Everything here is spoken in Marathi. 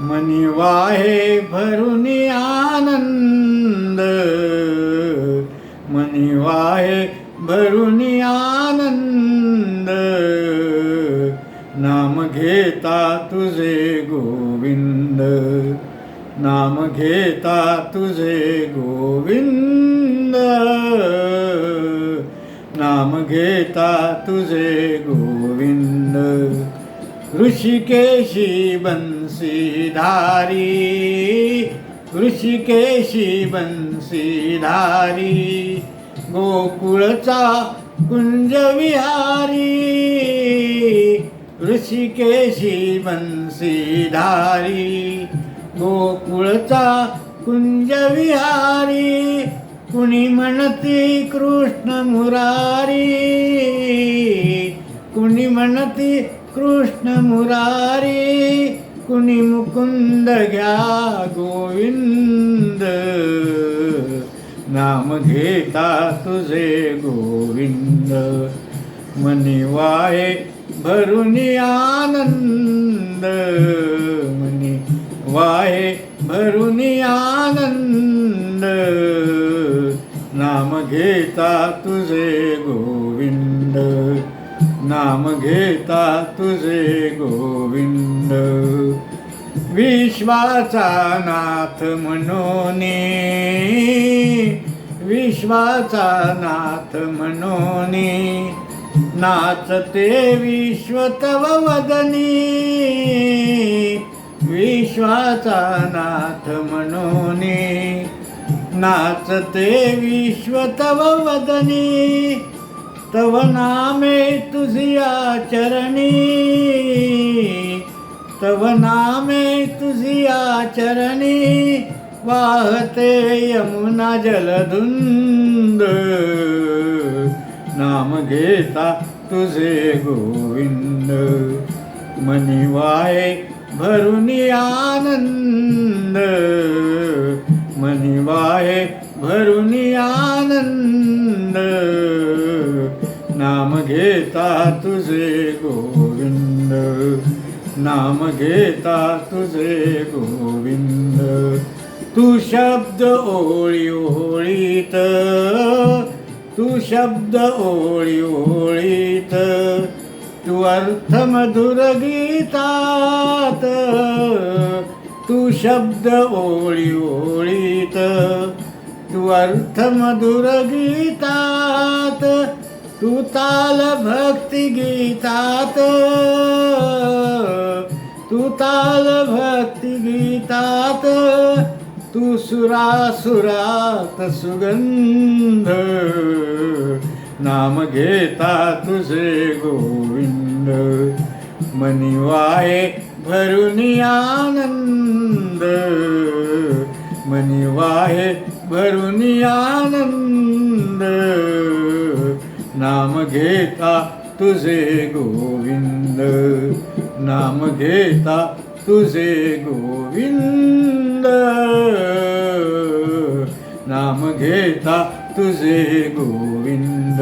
मनी वाहे भरून आनंद, मनी वाहे भरून आनंद, नाम घेता तुझे गोविंद, नाम घेता तुझे गोविंद, नाम घेता तुझे गोविंद. ऋषिकेशी बंसी धारी, ऋषिकेशी बंसी धारी, गोकुळचा कुंज विहारी, ऋषिकेशी बंसी धारी, गोकुळचा कुंज विहारी. कुणी म्हणती कृष्ण मुरारी, कुणी म्हणती कृष्ण मुरारी, कुणी मुकुंद घ्या गोविंद, नाम घेता तुझे गोविंद. मनी वाहे भरून आनंद, मनी वाहे भरून आनंद, नाम घेता तुझे गोविंद, नाम घेता तुझे गोविंद. विश्वाचा नाथ म्हणोनी, विश्वाचा नाथ म्हणोनी, नाचते विश्व तव वदनी, विश्वाचा नाथ म्हणोनी, नाचते विश्व तव वदनी. तव नामे तुझिया चरणी, तव नामे तुझिया चरणी, वाहते यमुना जलधुंद, नाम घेता तुझे गोविंद. मनी वाहे भरून आनंद, मनी वाहे भरून आनंद, नाम घेता तुझे गोविंद, नाम घेता तुझे गोविंद. तू शब्द ओळी ओळीत, तू शब्द ओळी ओळीत, तू अर्थ मधुर गीतात, तू शब्द ओळी ओळीत, तू अर्थ मधुर गीतात, तू ताल भक्ती गीतात, तू ताल भक्ती गीतात, तू सुरासुरात सुगंध, नाम घेता तुझे गोविंद. मनी वाहे भरून आनंद, मनी वाहे भरून आनंद, नाम घेता तुझे गोविंद, नाम घेता तुझे गोविंद, नाम घेता तुझे गोविंद.